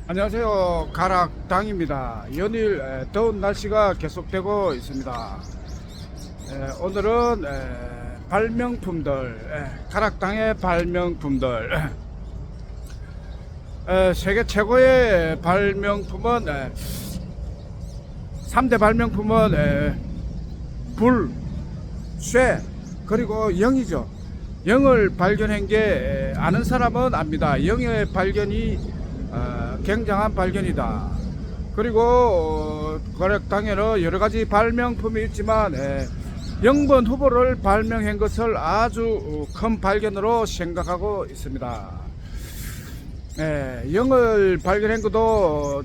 안녕하세요. 가락당입니다. 연일 더운 날씨가 계속되고 있습니다. 오늘은 발명품들, 가락당의 발명품들, 세계 최고의 발명품은 3대 발명품은 불, 쇠, 그리고 영이죠. 영을 발견한 게 아는 사람은 압니다. 영의 발견이 굉장한 발견이다. 그리고 가락당에는 여러가지 발명품이 있지만 영번 후보를 발명한 것을 아주 큰 발견으로 생각하고 있습니다. 영을 발견한 것도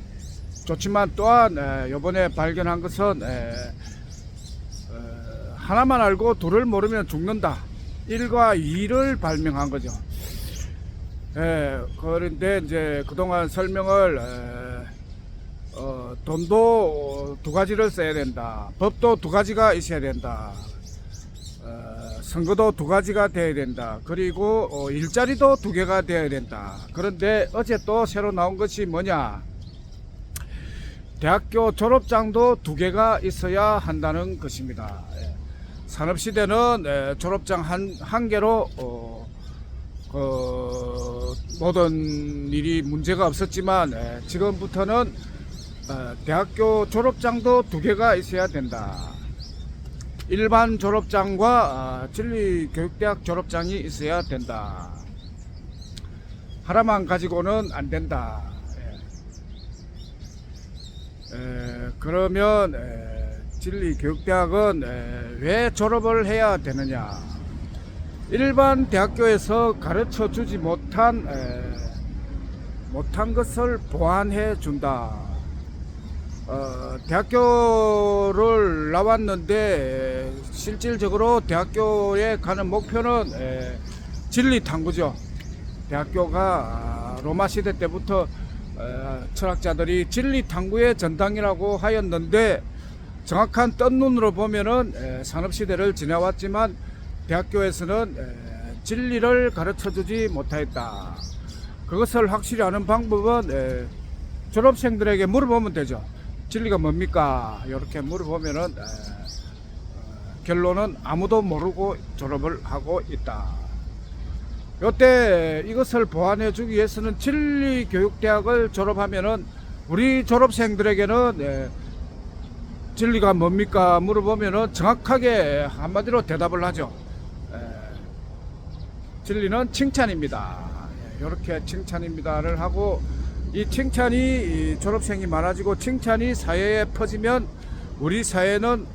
좋지만 또한 이번에 발견한 것은 하나만 알고 둘을 모르면 죽는다. 1과 2를 발명한 거죠. 그런데 이제 그동안 설명을 돈도 두 가지를 써야 된다. 법도 두 가지가 있어야 된다. 선거도 두 가지가 돼야 된다. 그리고 일자리도 두 개가 돼야 된다. 그런데 어제 또 새로 나온 것이 뭐냐? 대학교 졸업장도 두 개가 있어야 한다는 것입니다. 산업시대는 졸업장 한 개로 모든 일이 문제가 없었지만 지금부터는 대학교 졸업장도 두 개가 있어야 된다. 일반 졸업장과 진리교육대학 졸업장이 있어야 된다. 하나만 가지고는 안 된다. 그러면 진리교육대학은 왜 졸업을 해야 되느냐? 일반 대학교에서 가르쳐 주지 못한 것을 보완해 준다. 대학교를 나왔는데 실질적으로 대학교에 가는 목표는 진리 탐구죠. 대학교가 로마 시대 때부터 철학자들이 진리 탐구의 전당이라고 하였는데 정확한 뜬 눈으로 보면은 산업시대를 지나왔지만 대학교에서는 진리를 가르쳐 주지 못하였다. 그것을 확실히 아는 방법은 졸업생들에게 물어보면 되죠. 진리가 뭡니까? 이렇게 물어보면은 결론은 아무도 모르고 졸업을 하고 있다. 이때 이것을 보완해 주기 위해서는 진리교육대학을 졸업하면은 우리 졸업생들에게는 진리가 뭡니까? 물어보면은 정확하게 한마디로 대답을 하죠. 진리는 칭찬입니다. 이렇게 칭찬입니다를 하고 이 칭찬이 졸업생이 많아지고 칭찬이 사회에 퍼지면 우리 사회는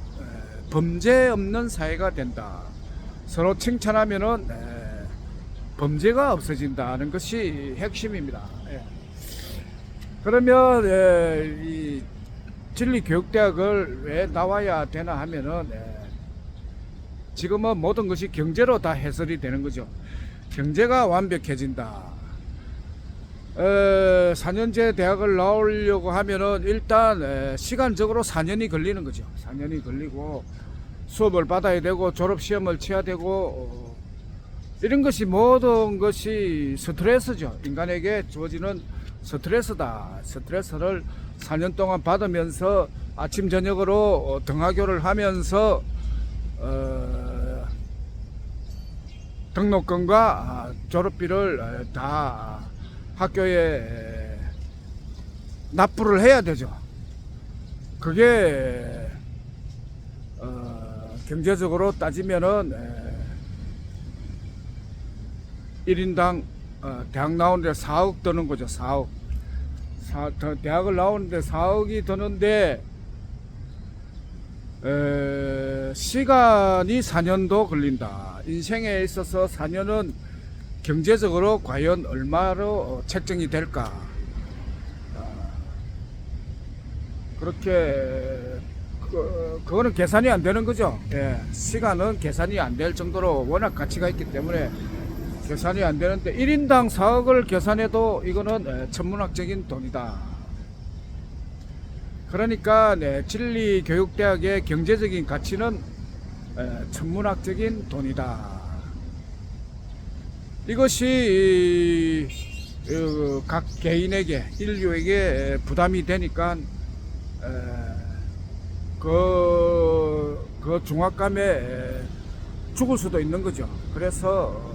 범죄 없는 사회가 된다. 서로 칭찬하면은 범죄가 없어진다는 것이 핵심입니다. 그러면 이 진리교육대학을 왜 나와야 되나 하면은 지금은 모든 것이 경제로 다 해설이 되는 거죠. 경제가 완벽해진다. 4년제 대학을 나오려고 하면은 일단 시간적으로 4년이 걸리는 거죠. 4년이 걸리고 수업을 받아야 되고 졸업시험을 쳐야 되고 이런 것이 모든 것이 스트레스죠. 인간에게 주어지는 스트레스다. 스트레스를 4년 동안 받으면서 아침 저녁으로 등하교를 하면서 등록금과 졸업비를 다 학교에 납부를 해야 되죠. 그게 경제적으로 따지면은 1인당 대학 나오는데 4억 드는 거죠. 4억. 대학을 나오는데 4억이 드는데 시간이 4년도 걸린다. 인생에 있어서 4년은 경제적으로 과연 얼마로 책정이 될까? 그렇게 그거는 계산이 안 되는 거죠. 시간은 계산이 안 될 정도로 워낙 가치가 있기 때문에 계산이 안 되는데 1인당 4억을 계산해도 이거는 천문학적인 돈이다. 그러니까 진리교육대학의 경제적인 가치는 천문학적인 돈이다. 이것이 각 개인에게 인류에게 부담이 되니까 그 중압감에 죽을 수도 있는 거죠. 그래서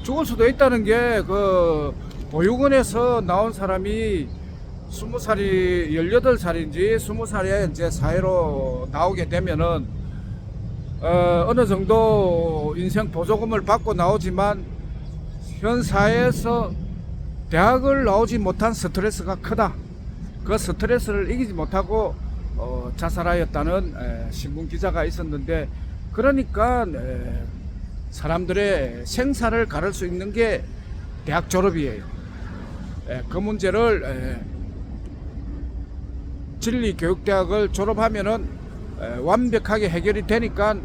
죽을 수도 있다는 게 그 보육원에서 나온 사람이 20살이 18살인지 20살에 이제 사회로 나오게 되면은 어느 정도 인생 보조금을 받고 나오지만 현 사회에서 대학을 나오지 못한 스트레스가 크다. 그 스트레스를 이기지 못하고 자살하였다는 신문 기자가 있었는데, 그러니까 사람들의 생사를 가를 수 있는 게 대학 졸업이에요. 그 문제를 진리교육대학을 졸업하면은 완벽하게 해결이 되니까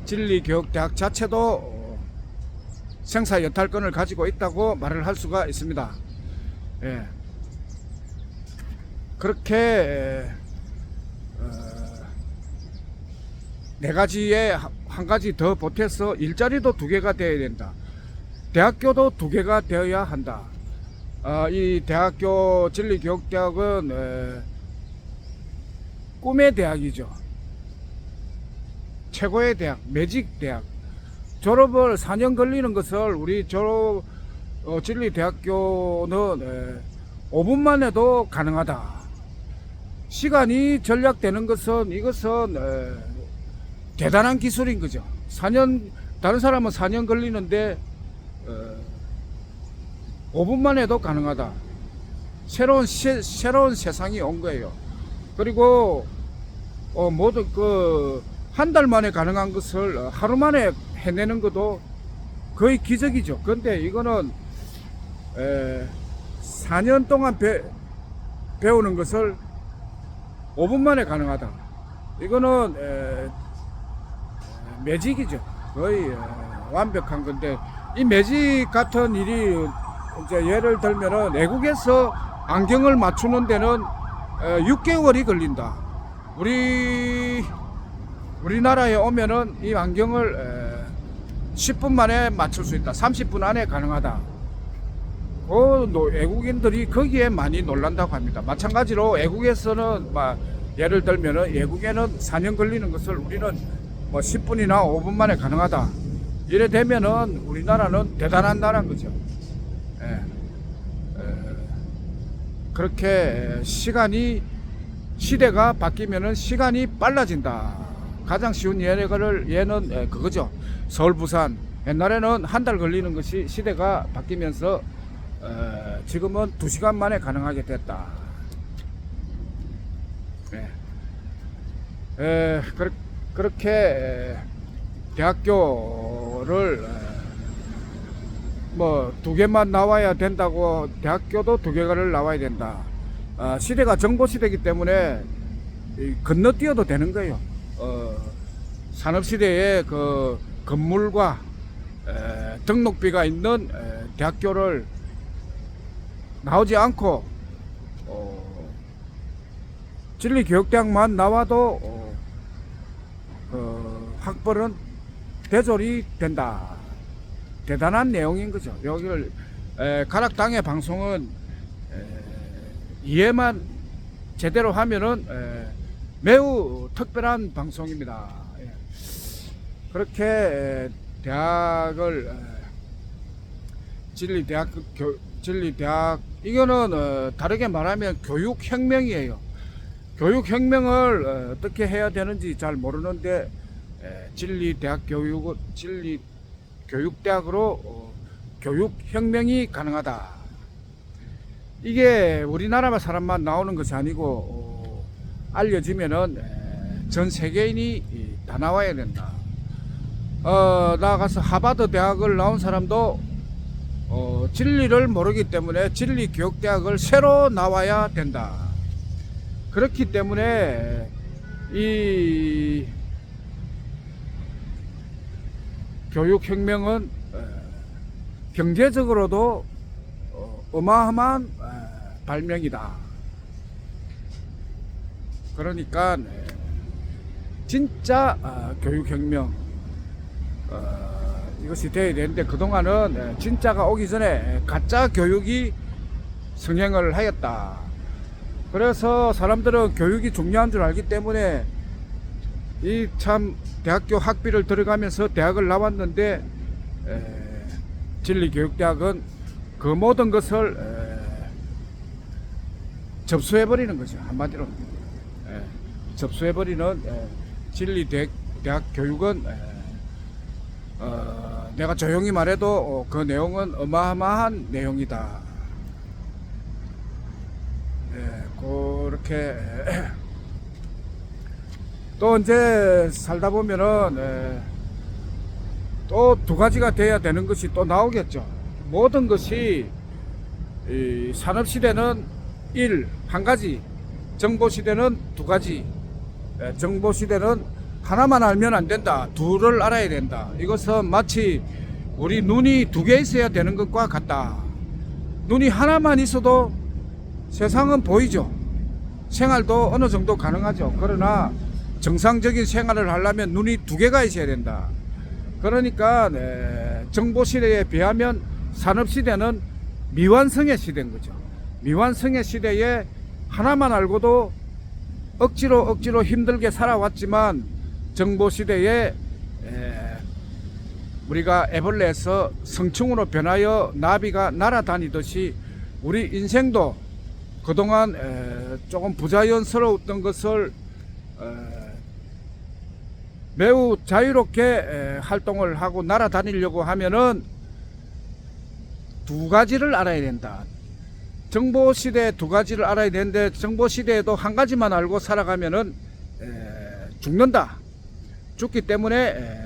진리교육대학 자체도 생사 여탈권을 가지고 있다고 말을 할 수가 있습니다. 그렇게 네 가지에 한 가지 더 보태서 일자리도 2개가 되어야 된다. 대학교도 2개가 되어야 한다. 이 대학교 진리교육대학은 꿈의 대학이죠. 최고의 대학, 매직 대학. 졸업을 4년 걸리는 것을 우리 진리대학교는 5분만 해도 가능하다. 시간이 절약되는 것은 이것은 대단한 기술인 거죠. 4년, 다른 사람은 4년 걸리는데 5분만 해도 가능하다. 새로운 세상이 온 거예요. 그리고 모두 한 달 만에 가능한 것을 하루 만에 해내는 것도 거의 기적이죠. 근데 이거는 4년 동안 배우는 것을 5분 만에 가능하다. 이거는 매직이죠. 거의 완벽한 건데, 이 매직 같은 일이 이제 예를 들면은 외국에서 안경을 맞추는 데는 6개월이 걸린다. 우리나라에 오면은 이 안경을 10분 만에 맞출 수 있다. 30분 안에 가능하다. 외국인들이 거기에 많이 놀란다고 합니다. 마찬가지로 외국에서는 예를 들면은 외국에는 4년 걸리는 것을 우리는 10분이나 5분 만에 가능하다. 이래 되면은 우리나라는 대단한 나라인 거죠. 그렇게 시대가 바뀌면은 시간이 빨라진다. 가장 쉬운 예는 그거죠. 서울 부산. 옛날에는 한 달 걸리는 것이 시대가 바뀌면서 지금은 2시간 만에 가능하게 됐다. 그렇게 대학교를 2개만 나와야 된다고 대학교도 2개를 나와야 된다. 시대가 정보시대이기 때문에 건너뛰어도 되는 거예요. 산업시대에 그 건물과 등록비가 있는 대학교를 나오지 않고 진리교육대학만 나와도 학벌은 대졸이 된다. 대단한 내용인 거죠. 여기를 가락당의 방송은 이해만 제대로 하면은 매우 특별한 방송입니다. 그렇게 대학을 진리대학 이거는 다르게 말하면 교육혁명이에요. 교육혁명을 어떻게 해야 되는지 잘 모르는데 진리교육대학으로 교육혁명이 가능하다. 이게 우리나라 사람만 나오는 것이 아니고 알려지면은 전 세계인이 다 나와야 된다. 나가서 하버드 대학을 나온 사람도 진리를 모르기 때문에 진리교육대학을 새로 나와야 된다. 그렇기 때문에 이 교육혁명은 경제적으로도 어마어마한 발명이다. 그러니까 진짜 교육혁명 이것이 돼야 되는데 그동안은 진짜가 오기 전에 가짜 교육이 성행을 하였다. 그래서 사람들은 교육이 중요한 줄 알기 때문에 이 참 대학교 학비를 들어가면서 대학을 나왔는데 진리교육대학은 그 모든 것을 접수해버리는 거죠. 한마디로 접수해버리는 진리대학 교육은 내가 조용히 말해도 그 내용은 어마어마한 내용이다. 그렇게 또 이제 살다 보면은 또 두 가지가 돼야 되는 것이 또 나오겠죠. 모든 것이 이 산업시대는 한 가지, 정보시대는 두 가지. 정보시대는 하나만 알면 안 된다. 둘을 알아야 된다. 이것은 마치 우리 눈이 두 개 있어야 되는 것과 같다. 눈이 하나만 있어도 세상은 보이죠. 생활도 어느 정도 가능하죠. 그러나 정상적인 생활을 하려면 눈이 두 개가 있어야 된다. 그러니까 정보시대에 비하면 산업시대는 미완성의 시대인 거죠. 미완성의 시대에 하나만 알고도 억지로 힘들게 살아왔지만 정보시대에 우리가 애벌레에서 성충으로 변하여 나비가 날아다니듯이 우리 인생도 그동안 조금 부자연스러웠던 것을 매우 자유롭게 활동을 하고 날아다니려고 하면은 두 가지를 알아야 된다. 정보시대 두 가지를 알아야 되는데 정보시대에도 한 가지만 알고 살아가면은 죽는다. 죽기 때문에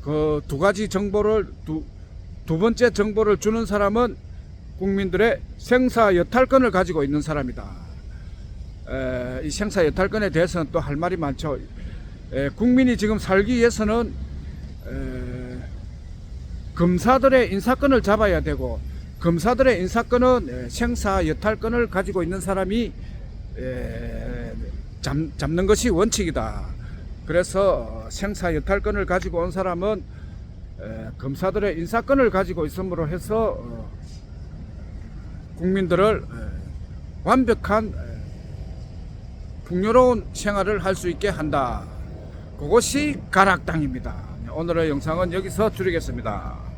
그 두 가지 정보를 두 번째 정보를 주는 사람은 국민들의 생사여탈권을 가지고 있는 사람이다. 이 생사여탈권에 대해서는 또 할 말이 많죠. 국민이 지금 살기 위해서는 검사들의 인사권을 잡아야 되고 검사들의 인사권은 생사여탈권을 가지고 있는 사람이 잡는 것이 원칙이다. 그래서 생사여탈권을 가지고 온 사람은 검사들의 인사권을 가지고 있음으로 해서 국민들을 완벽한 풍요로운 생활을 할 수 있게 한다. 그것이 가락당입니다. 오늘의 영상은 여기서 줄이겠습니다.